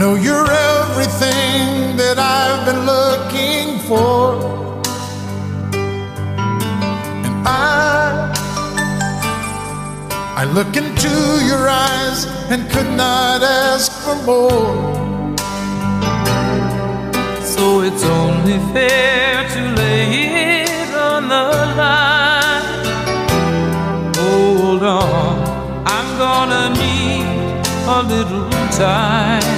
know you're everything that I've been looking for, and I look into your eyes and could not ask for more. So it's only fair to lay it on the line. Hold on, I'm gonna need a little time.